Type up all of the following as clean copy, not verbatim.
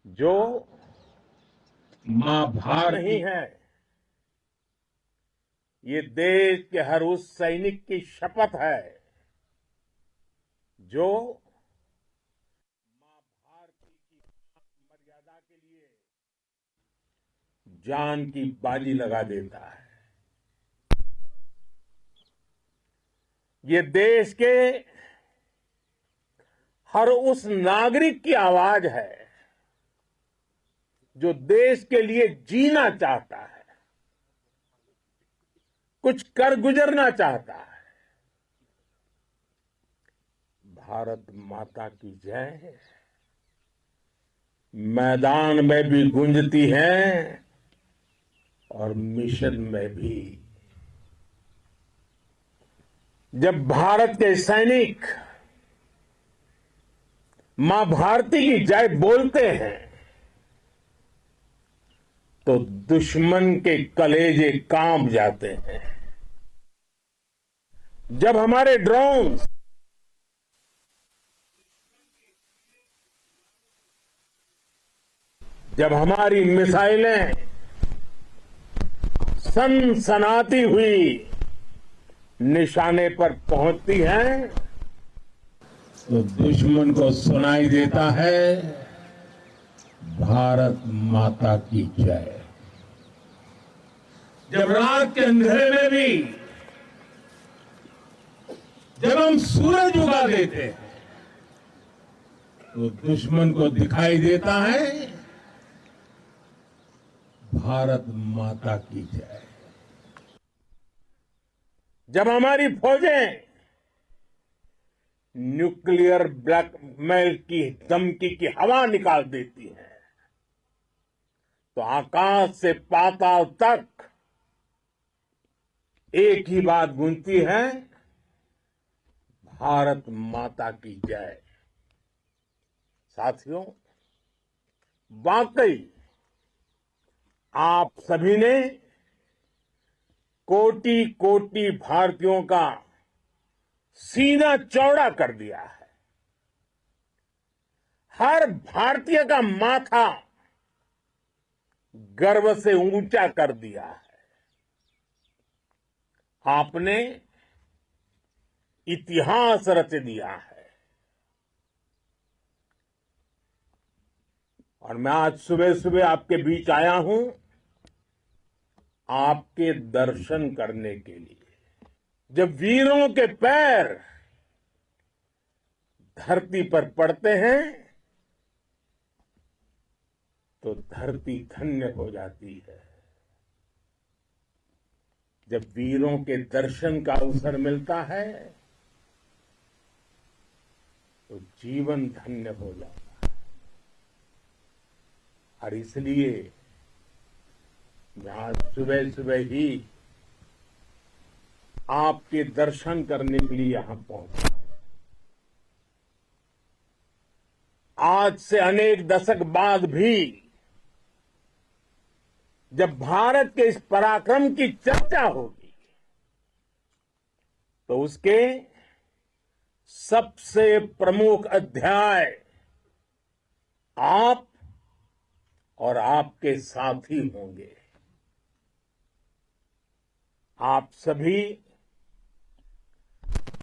जो मां भारती नहीं है, ये देश के हर उस सैनिक की शपथ है जो मां भारती की मर्यादा के लिए जान की बाजी लगा देता है। ये देश के हर उस नागरिक की आवाज है जो देश के लिए जीना चाहता है, कुछ कर गुजरना चाहता है। भारत माता की जय मैदान में भी गूंजती है और मिशन में भी। जब भारत के सैनिक मां भारती की जय बोलते हैं तो दुश्मन के कलेजे कांप जाते हैं। जब हमारे ड्रोन जब हमारी मिसाइलें सनसनाती हुई निशाने पर पहुंचती हैं तो दुश्मन को सुनाई देता है भारत माता की जय। जब रात के अंधेरे में भी जब हम सूरज उगा देते हैं तो दुश्मन को दिखाई देता है भारत माता की जय। जब हमारी फौजें न्यूक्लियर ब्लैकमेल की धमकी की हवा निकाल देती हैं तो आकाश से पाताल तक एक ही बात गूंजती है भारत माता की जय। साथियों, वाकई आप सभी ने कोटि कोटि भारतीयों का सीना चौड़ा कर दिया है। हर भारतीय का माथा गर्व से ऊंचा कर दिया है। आपने इतिहास रच दिया है। और मैं आज सुबह सुबह आपके बीच आया हूं आपके दर्शन करने के लिए। जब वीरों के पैर धरती पर पड़ते हैं तो धरती धन्य हो जाती है। जब वीरों के दर्शन का अवसर मिलता है तो जीवन धन्य हो जाता है। और इसलिए मैं आज सुबह सुबह ही आपके दर्शन करने के लिए यहां पहुंचा। आज से अनेक दशक बाद भी जब भारत के इस पराक्रम की चर्चा होगी तो उसके सबसे प्रमुख अध्याय आप और आपके साथी होंगे। आप सभी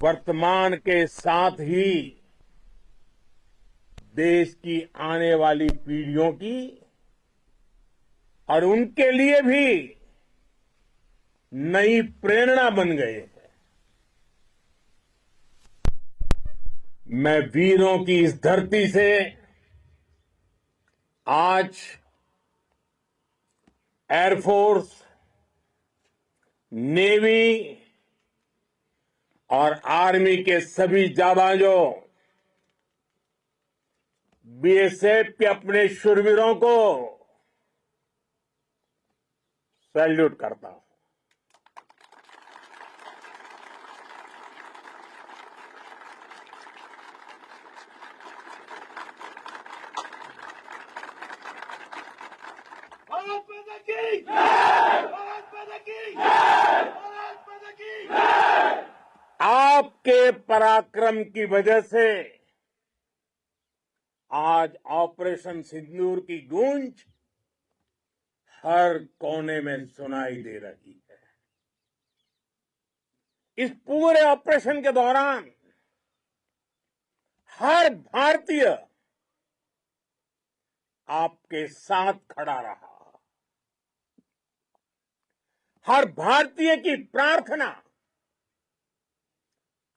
वर्तमान के साथ ही देश की आने वाली पीढ़ियों की और उनके लिए भी नई प्रेरणा बन गए हैं। मैं वीरों की इस धरती से आज एयरफोर्स, नेवी और आर्मी के सभी जाबाजों, बीएसएफ के अपने शूरवीरों को सैल्यूट करता हूं। भारत माता की जय! भारत माता की जय! भारत माता की जय! आपके पराक्रम की वजह से आज ऑपरेशन सिंदूर की गूंज हर कोने में सुनाई दे रही है। इस पूरे ऑपरेशन के दौरान हर भारतीय आपके साथ खड़ा रहा। हर भारतीय की प्रार्थना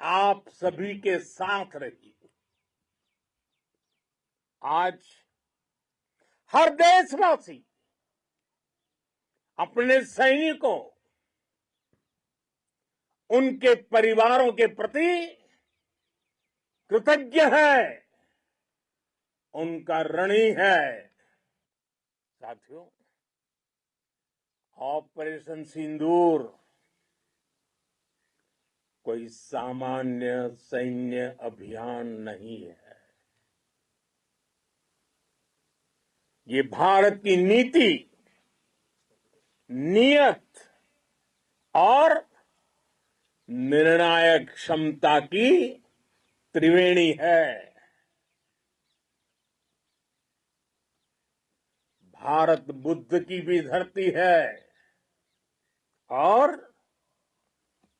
आप सभी के साथ रही। आज हर देशवासी अपने सैनिकों, उनके परिवारों के प्रति कृतज्ञ है, उनका ऋणी है। साथियों, ऑपरेशन सिंदूर कोई सामान्य सैन्य अभियान नहीं है। ये भारत की नीति, नियत और निर्णायक क्षमता की त्रिवेणी है। भारत बुद्ध की भी धरती है और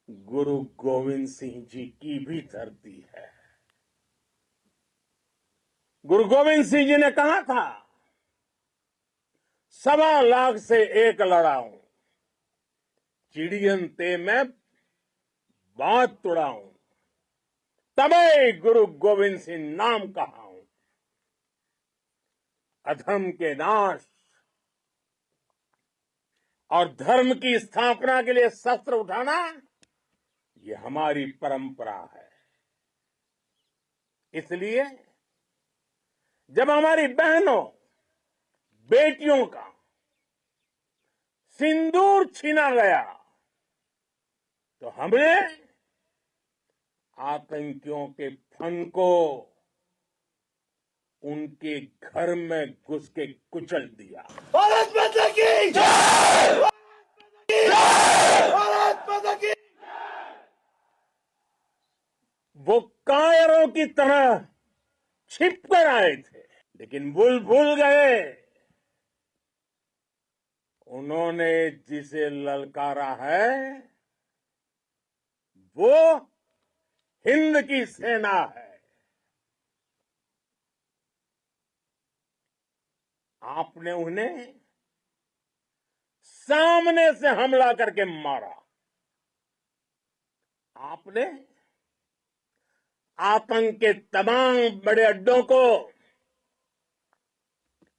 गुरु गोविंद सिंह जी की भी धरती है। गुरु गोविंद सिंह जी ने कहा था, 1.25 लाख से एक लड़ाऊं, चिड़ियन ते मैं बात तुड़ाऊं, तबे गुरु गोविंद सिंह नाम कहाऊं। अधर्म के नाश और धर्म की स्थापना के लिए शस्त्र उठाना, ये हमारी परंपरा है। इसलिए जब हमारी बहनों, बेटियों का सिंदूर छीना गया, तो हमने आतंकियों के फन को उनके घर में घुस के कुचल दिया। भारत माता की जय! भारत माता की! वो कायरों की तरह छिप कर आए थे, लेकिन भूल गए उन्होंने जिसे ललकारा है वो हिंद की सेना है। आपने उन्हें सामने से हमला करके मारा। आपने आतंक के तमाम बड़े अड्डों को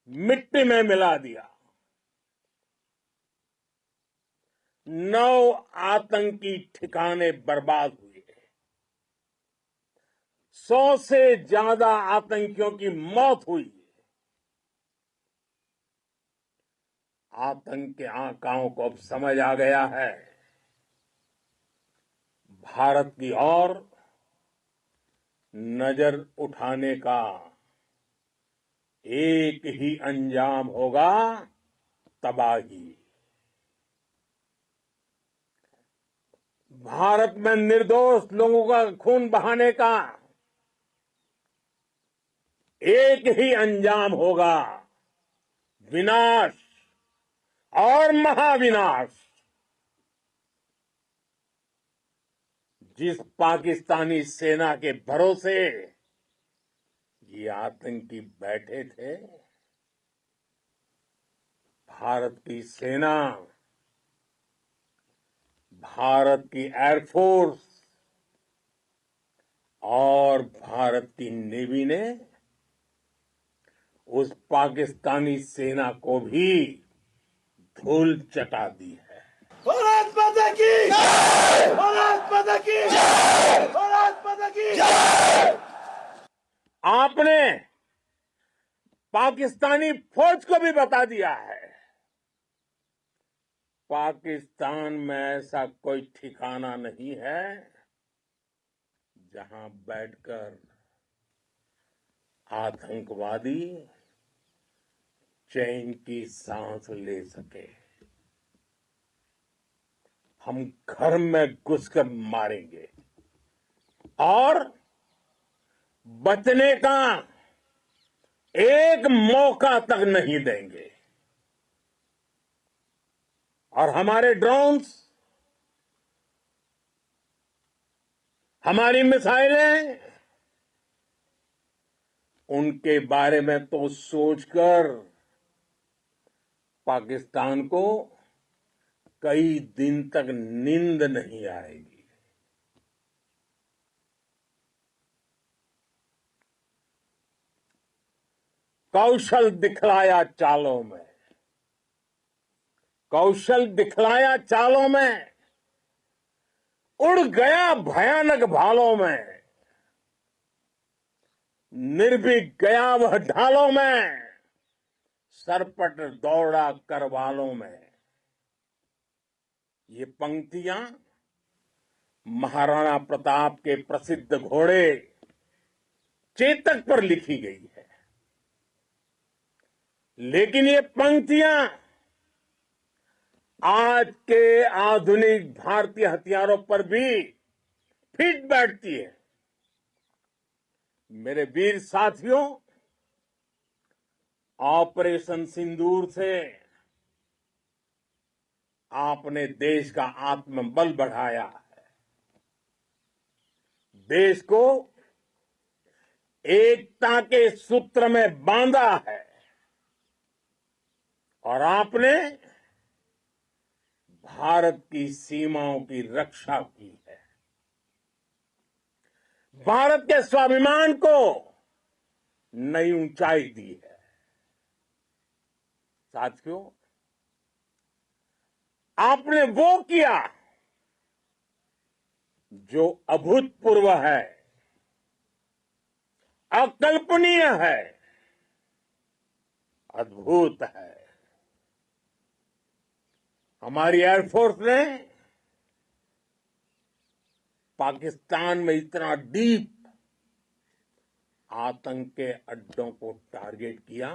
मिट्टी में मिला दिया। 9 आतंकी ठिकाने बर्बाद हुए। 100 से ज्यादा आतंकियों की मौत हुई। आतंक के आकाओं को अब समझ आ गया है, भारत की ओर नजर उठाने का एक ही अंजाम होगा, तबाही। भारत में निर्दोष लोगों का खून बहाने का एक ही अंजाम होगा, विनाश और महाविनाश। जिस पाकिस्तानी सेना के भरोसे ये आतंकी बैठे थे, भारत की सेना, भारत की एयरफोर्स और भारत की नेवी ने उस पाकिस्तानी सेना को भी धूल चटा दी है। भारत माता की जय! भारत माता की जय! भारत माता की जय! आपने पाकिस्तानी फौज को भी बता दिया है, पाकिस्तान में ऐसा कोई ठिकाना नहीं है जहां बैठकर आतंकवादी चैन की सांस ले सके। हम घर में घुसकर मारेंगे और बचने का एक मौका तक नहीं देंगे। और हमारे ड्रोन्स, हमारी मिसाइलें, उनके बारे में तो सोचकर पाकिस्तान को कई दिन तक नींद नहीं आएगी। कौशल दिखलाया चालों में, कौशल दिखलाया चालों में, उड़ गया भयानक भालों में, निर्भीक गया वह ढालों में, सरपट दौड़ा करवालों में। ये पंक्तियां महाराणा प्रताप के प्रसिद्ध घोड़े चेतक पर लिखी गई है। लेकिन ये पंक्तियां आज के आधुनिक भारतीय हथियारों पर भी फिट बैठती है। मेरे वीर साथियों, ऑपरेशन सिंदूर से आपने देश का आत्मबल बढ़ाया है, देश को एकता के सूत्र में बांधा है, और आपने भारत की सीमाओं की रक्षा की है। भारत के स्वाभिमान को नई ऊंचाई दी है। साथियों, आपने वो किया जो अभूतपूर्व है, अकल्पनीय है, अद्भुत है। हमारी एयरफोर्स ने पाकिस्तान में इतना डीप आतंक के अड्डों को टारगेट किया,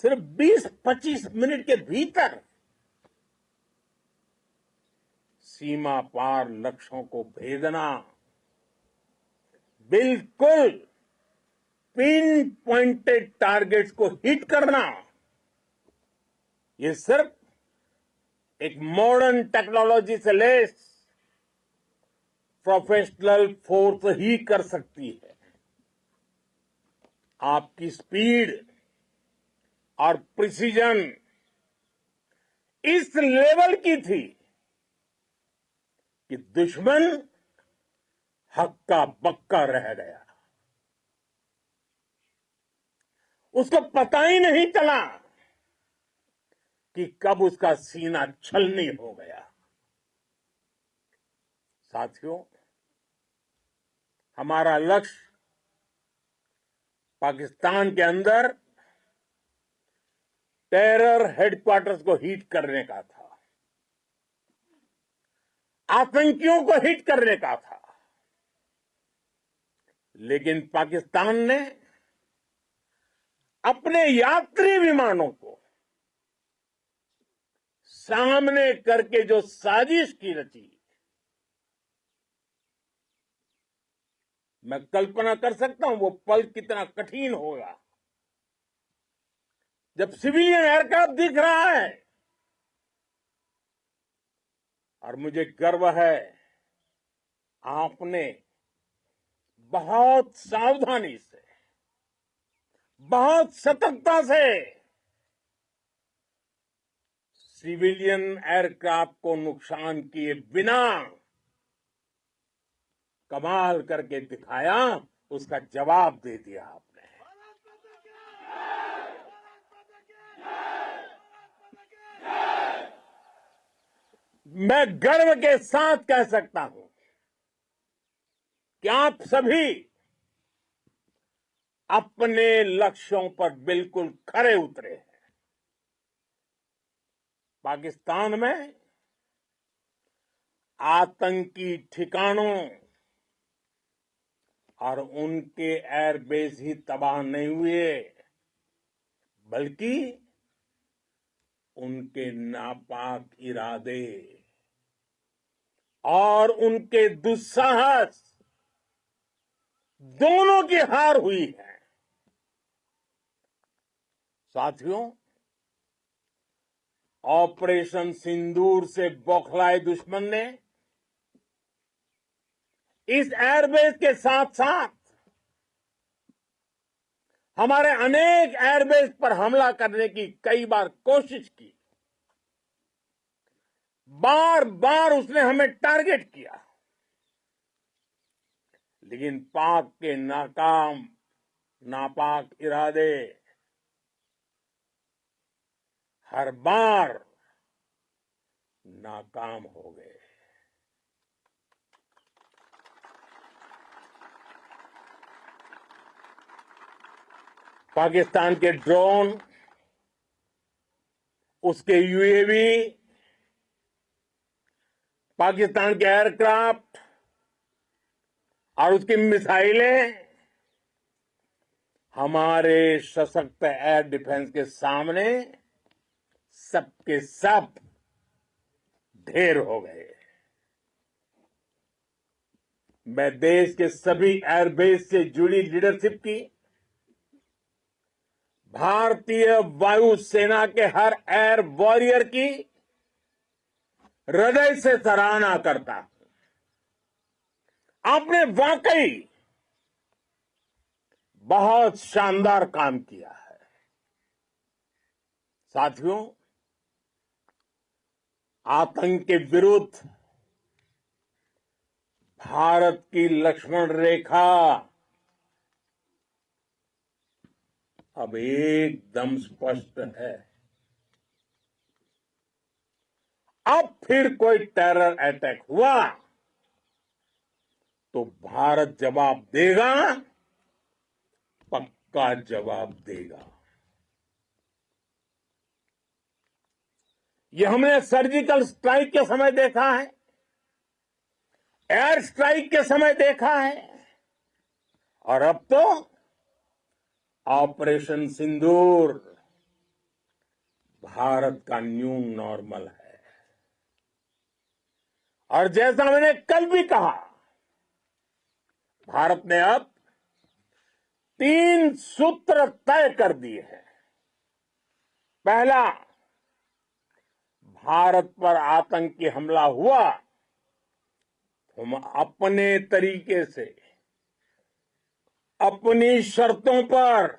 सिर्फ 20-25 मिनट के भीतर सीमा पार लक्ष्यों को भेदना, बिल्कुल पिन पॉइंटेड टारगेट्स को हिट करना, ये सिर्फ एक मॉडर्न टेक्नोलॉजी से लेस प्रोफेशनल फोर्स ही कर सकती है। आपकी स्पीड और प्रिसीजन इस लेवल की थी कि दुश्मन हक्का बक्का रह गया। उसको पता ही नहीं चला कि कब उसका सीना छलनी हो गया। साथियों, हमारा लक्ष्य पाकिस्तान के अंदर टेरर हेडक्वार्टर्स को हिट करने का था, आतंकियों को हिट करने का था। लेकिन पाकिस्तान ने अपने यात्री विमानों को सामने करके जो साजिश की रची, मैं कल्पना कर सकता हूं वो पल कितना कठिन होगा जब सिविलियन एयरक्राफ्ट दिख रहा है। और मुझे गर्व है, आपने बहुत सावधानी से, बहुत सतर्कता से सिविलियन एयरक्राफ्ट को नुकसान किए बिना कमाल करके दिखाया, उसका जवाब दे दिया आपने। मैं गर्व के साथ कह सकता हूं कि आप सभी अपने लक्ष्यों पर बिल्कुल खरे उतरे हैं। पाकिस्तान में आतंकी ठिकानों और उनके एयरबेस ही तबाह नहीं हुए, बल्कि उनके नापाक इरादे और उनके दुस्साहस दोनों की हार हुई है। साथियों, ऑपरेशन सिंदूर से बौखलाए दुश्मन ने इस एयरबेस के साथ साथ हमारे अनेक एयरबेस पर हमला करने की कई बार कोशिश की। बार बार उसने हमें टारगेट किया, लेकिन पाक के नापाक इरादे हर बार नाकाम हो गए। पाकिस्तान के ड्रोन, उसके यूएवी, पाकिस्तान के एयरक्राफ्ट और उसकी मिसाइलें हमारे सशक्त एयर डिफेंस के सामने सबके सब ढेर हो गए। मैं देश के सभी एयरबेस से जुड़ी लीडरशिप की, भारतीय वायुसेना के हर एयर वॉरियर की हृदय से सराहना करता हूं। आपने वाकई बहुत शानदार काम किया है। साथियों, आतंक के विरुद्ध भारत की लक्ष्मण रेखा अब एकदम स्पष्ट है। अब फिर कोई टेरर अटैक हुआ तो भारत जवाब देगा, पक्का जवाब देगा। ये हमने सर्जिकल स्ट्राइक के समय देखा है, एयर स्ट्राइक के समय देखा है, और अब तो ऑपरेशन सिंदूर भारत का न्यू नॉर्मल है। और जैसा मैंने कल भी कहा, भारत ने अब 3 सूत्र तय कर दिए हैं। पहला, भारत पर आतंकी हमला हुआ, हम अपने तरीके से, अपनी शर्तों पर,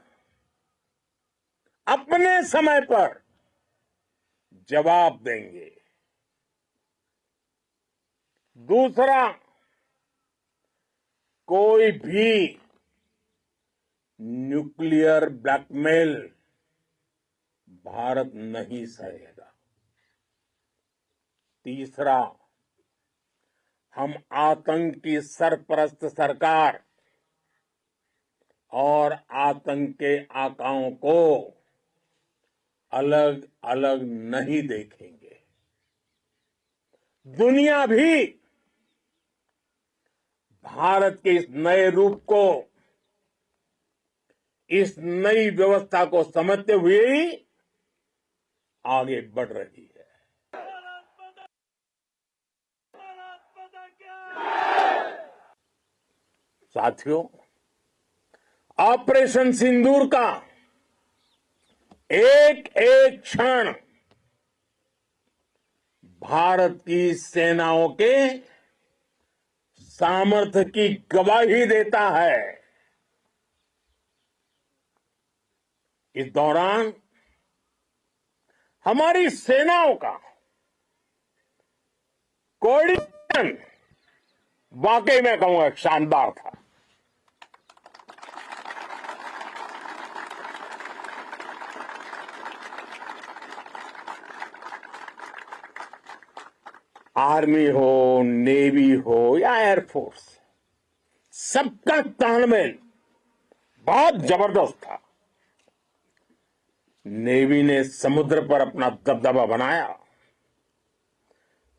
अपने समय पर जवाब देंगे। दूसरा, कोई भी न्यूक्लियर ब्लैकमेल भारत नहीं सहेगा। तीसरा, हम आतंक की सरपरस्त सरकार और आतंक के आकाओं को अलग अलग नहीं देखेंगे। दुनिया भी भारत के इस नए रूप को, इस नई व्यवस्था को समझते हुए ही आगे बढ़ रही है। साथियों, ऑपरेशन सिंदूर का एक एक क्षण भारत की सेनाओं के सामर्थ्य की गवाही देता है। इस दौरान हमारी सेनाओं का कोऑर्डिनेशन वाकई में कहूंगा शानदार था। आर्मी हो, नेवी हो या एयरफोर्स, सबका तालमेल बहुत जबरदस्त था। नेवी ने समुद्र पर अपना दबदबा बनाया,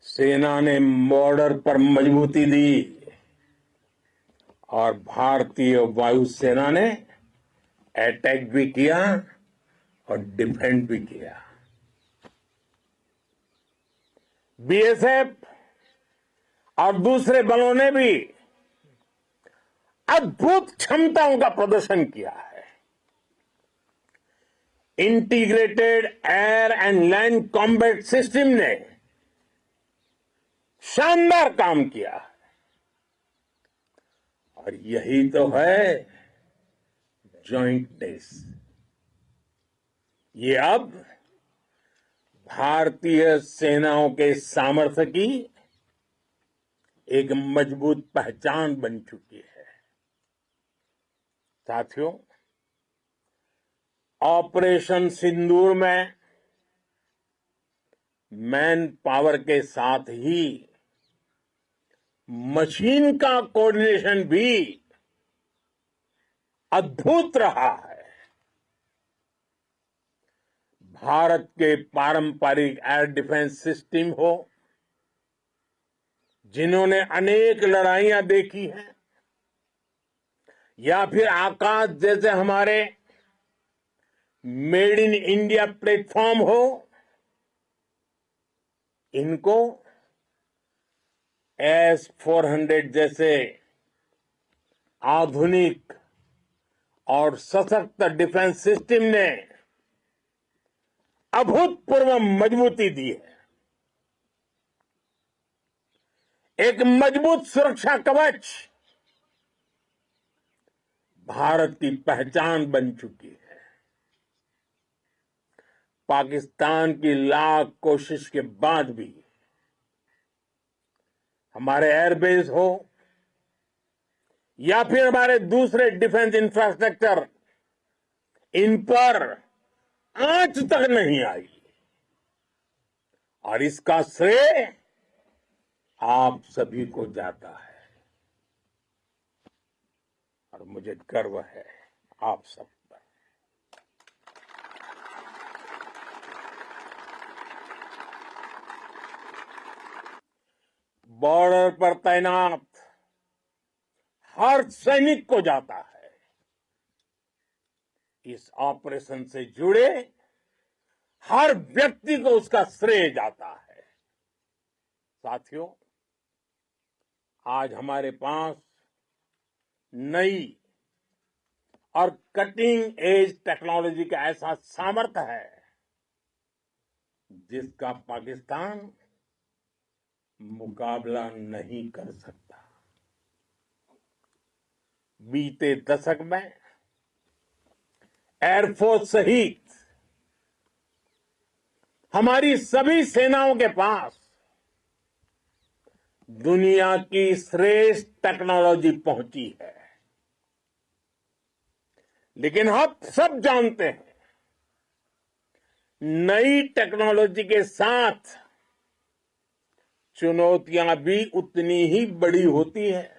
सेना ने बॉर्डर पर मजबूती दी और भारतीय वायुसेना ने अटैक भी किया और डिफेंड भी किया। बीएसएफ और दूसरे बलों ने भी अद्भुत क्षमताओं का प्रदर्शन किया है। Integrated air and land combat system ने शानदार काम किया और यही तो है जॉइंटनेस। ये अब भारतीय सेनाओं के सामर्थ्य की एक मजबूत पहचान बन चुकी है। साथियों, ऑपरेशन सिंदूर में मैन पावर के साथ ही मशीन का कोऑर्डिनेशन भी अद्भुत रहा है। भारत के पारंपरिक एयर डिफेंस सिस्टम हो, जिन्होंने अनेक लड़ाइयां देखी हैं, या फिर आकाश जैसे हमारे मेड इन इंडिया प्लेटफॉर्म हो, इनको S-400 जैसे आधुनिक और सशक्त डिफेंस सिस्टम ने अभूतपूर्व मजबूती दी है। एक मजबूत सुरक्षा कवच भारत की पहचान बन चुकी है। पाकिस्तान की लाख कोशिश के बाद भी हमारे एयरबेस हो या फिर हमारे दूसरे डिफेंस इंफ्रास्ट्रक्चर, इन पर आंच तक नहीं आई और इसका श्रेय आप सभी को जाता है और मुझे गर्व है आप सब पर। बॉर्डर पर तैनात हर सैनिक को जाता है। इस ऑपरेशन से जुड़े हर व्यक्ति को उसका श्रेय जाता है। साथियों, आज हमारे पास नई और कटिंग एज टेक्नोलॉजी का ऐसा सामर्थ्य है जिसका पाकिस्तान मुकाबला नहीं कर सकता। बीते दशक में एयरफोर्स सहित हमारी सभी सेनाओं के पास दुनिया की श्रेष्ठ टेक्नोलॉजी पहुंची है। लेकिन हम सब जानते हैं, नई टेक्नोलॉजी के साथ चुनौतियां भी उतनी ही बड़ी होती हैं।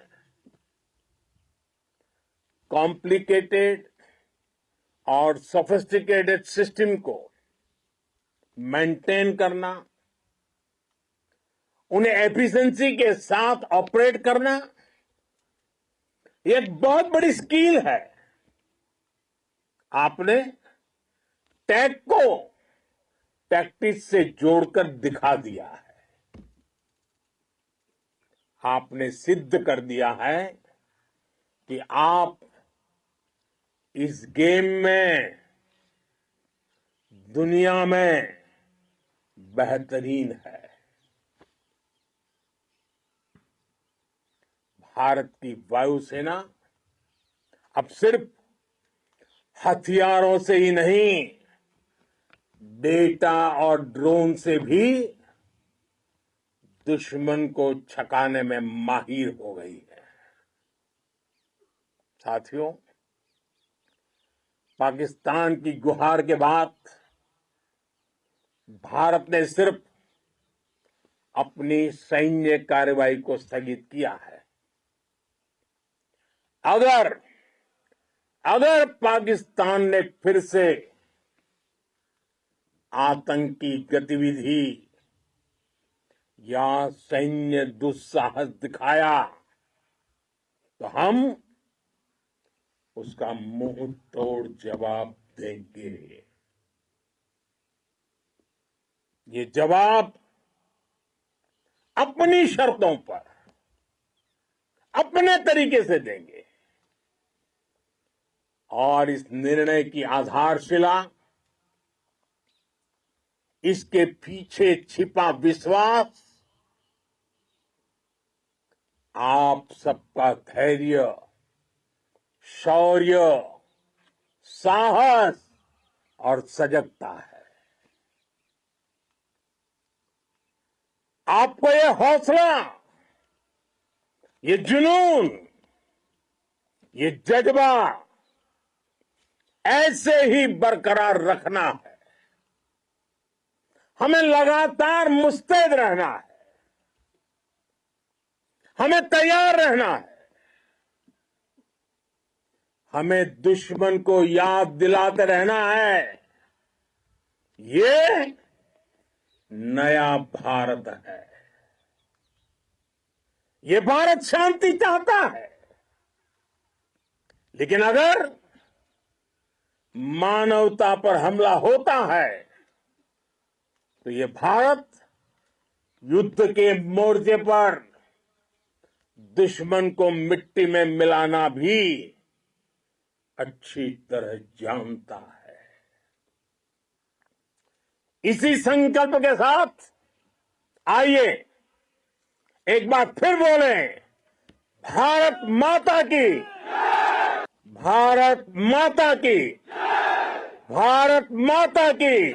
कॉम्प्लिकेटेड और सोफिस्टिकेटेड सिस्टम को मेंटेन करना, उन्हें एफिशिएंसी के साथ ऑपरेट करना, ये एक बहुत बड़ी स्किल है। आपने टेक को टैक्टिक्स से जोड़कर दिखा दिया है। आपने सिद्ध कर दिया है कि आप इस गेम में दुनिया में बेहतरीन है। भारत की वायुसेना अब सिर्फ हथियारों से ही नहीं, डेटा और ड्रोन से भी दुश्मन को छकाने में माहिर हो गई है। साथियों, पाकिस्तान की गुहार के बाद भारत ने सिर्फ अपनी सैन्य कार्रवाई को स्थगित किया है। अगर पाकिस्तान ने फिर से आतंकी गतिविधि या सैन्य दुस्साहस दिखाया तो हम उसका मुंह तोड़ जवाब देंगे। ये जवाब अपनी शर्तों पर, अपने तरीके से देंगे और इस निर्णय की आधारशिला इसके पीछे छिपा विश्वास आप सबका धैर्य, शौर्य, साहस और सजगता है। आपको ये हौसला, ये जुनून, ये जज्बा ऐसे ही बरकरार रखना है। हमें लगातार मुस्तैद रहना है, हमें तैयार रहना है। हमें दुश्मन को याद दिलाते रहना है, ये नया भारत है। ये भारत शांति चाहता है, लेकिन अगर मानवता पर हमला होता है तो ये भारत युद्ध के मोर्चे पर दुश्मन को मिट्टी में मिलाना भी अच्छी तरह जानता है। इसी संकल्प के साथ आइए एक बार फिर बोले, भारत माता की, भारत माता की, भारत माता की,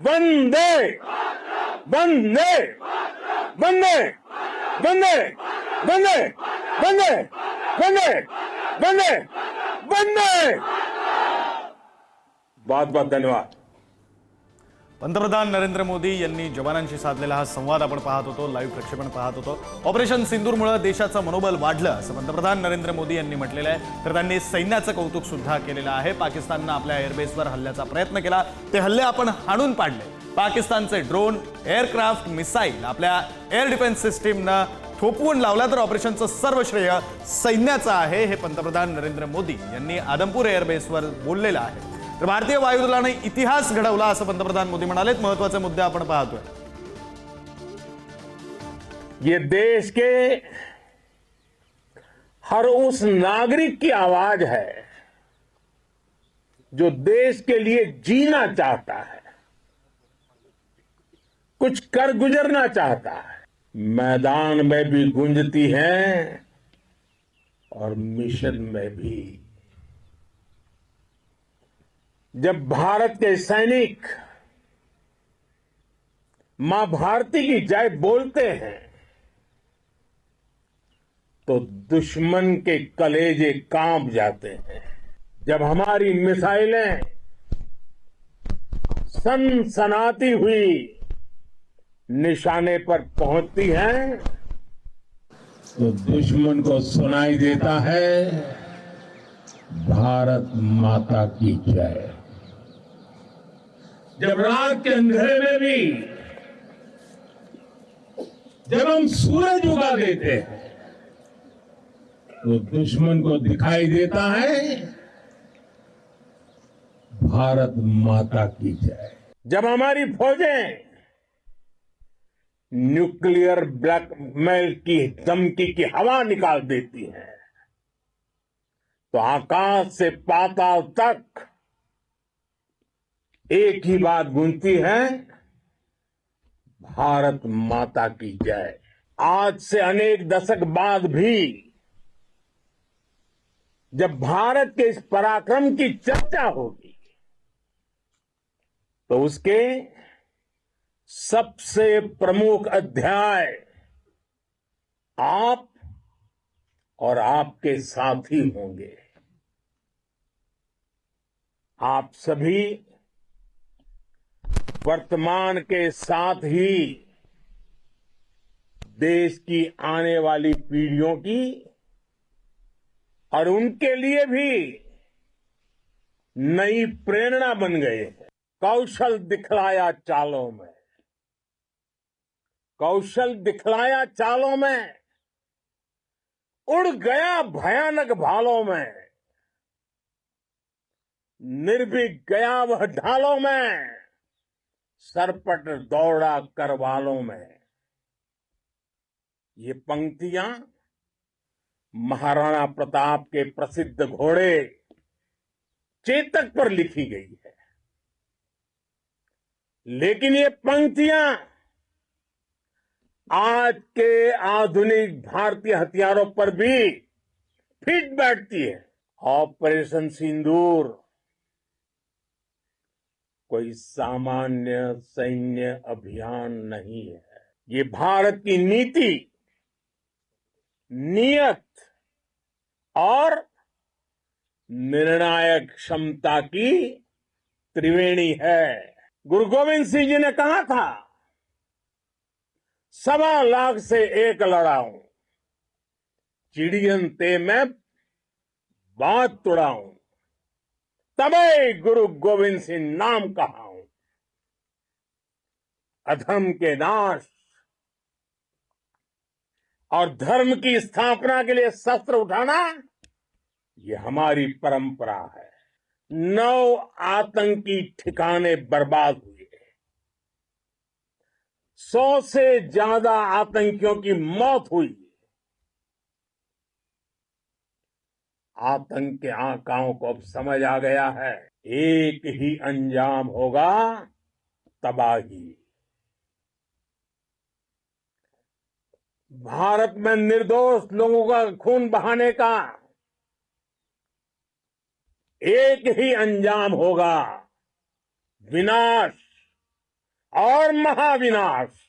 वंदे वंदे वंदे वंदे वंदे वंदे वंदे वंदे वंदे। बहुत बहुत धन्यवाद। पंतप्रधान नरेंद्र मोदी यांनी जवानांशी साधलेला हा संवाद आपण पाहत होतो, लाईव्ह प्रक्षेपण पाहत होतो। ऑपरेशन सिंदूरमुळे देशाचं मनोबल वाढलं असं पंतप्रधान नरेंद्र मोदी यांनी म्हटलेलं आहे। तर त्यांनी सैन्याचं कौतुक सुद्धा केलेलं आहे। पाकिस्ताननं आपल्या एअरबेसवर हल्ल्याचा प्रयत्न केला, ते हल्ले आपण हाणून पाडले। पाकिस्तानचे ड्रोन, एअरक्राफ्ट, मिसाईल आपल्या एअर डिफेन्स सिस्टीमनं थोपवून लावला, तर ऑपरेशनचं सर्व श्रेय सैन्याचं आहे, हे पंतप्रधान नरेंद्र मोदी यांनी आदमपूर एअरबेसवर बोललेलं आहे। तर भारतीय वायुदलाने इतिहास घडवला असं पंतप्रधान मोदी म्हणाले। महत्त्वाचे मुद्दे आपण पाहतोय। ये देश के हर उस नागरिक की आवाज है जो देश के लिए जीना चाहता है, कुछ कर गुजरना चाहता है। मैदान में भी गूंजती है और मिशन में भी। जब भारत के सैनिक मां भारती की जय बोलते हैं तो दुश्मन के कलेजे कांप जाते हैं। जब हमारी मिसाइलें सनसनाती हुई निशाने पर पहुंचती हैं तो दुश्मन को सुनाई देता है, भारत माता की जय। जब रात के अंधेरे में भी जब हम सूरज उगा देते हैं तो दुश्मन को दिखाई देता है, भारत माता की जय। जब हमारी फौजें न्यूक्लियर ब्लैकमेल की धमकी की हवा निकाल देती हैं तो आकाश से पाताल तक एक ही बात गूंजती है, भारत माता की जय। आज से अनेक दशक बाद भी जब भारत के इस पराक्रम की चर्चा होगी तो उसके सबसे प्रमुख अध्याय आप और आपके साथी होंगे। आप सभी वर्तमान के साथ ही देश की आने वाली पीढ़ियों की और उनके लिए भी नई प्रेरणा बन गए हैं। कौशल दिखलाया चालों में, कौशल दिखलाया चालों में, उड़ गया भयानक भालों में, निर्भीक गया वह ढालों में, सरपट दौड़ा करवालों में। ये पंक्तियां महाराणा प्रताप के प्रसिद्ध घोड़े चेतक पर लिखी गई है। लेकिन ये पंक्तियां आज के आधुनिक भारतीय हथियारों पर भी फिट बैठती है। ऑपरेशन सिंदूर कोई सामान्य सैन्य अभियान नहीं है। ये भारत की नीति, नियत और निर्णायक क्षमता की त्रिवेणी है। गुरु गोविंद सिंह जी ने कहा था, 1.25 से एक लड़ाऊं, चिड़ियन ते मैं बात तुड़ाऊं, तबे गुरु गोविंद सिंह नाम कहाऊं। अधर्म के नाश और धर्म की स्थापना के लिए शस्त्र उठाना, ये हमारी परंपरा है। 9 आतंकी ठिकाने बर्बाद हुए, 100 से ज्यादा आतंकियों की मौत हुई। आतंक के आकाओं को अब समझ आ गया है, एक ही अंजाम होगा, तबाही। भारत में निर्दोष लोगों का खून बहाने का एक ही अंजाम होगा, विनाश और महाविनाश।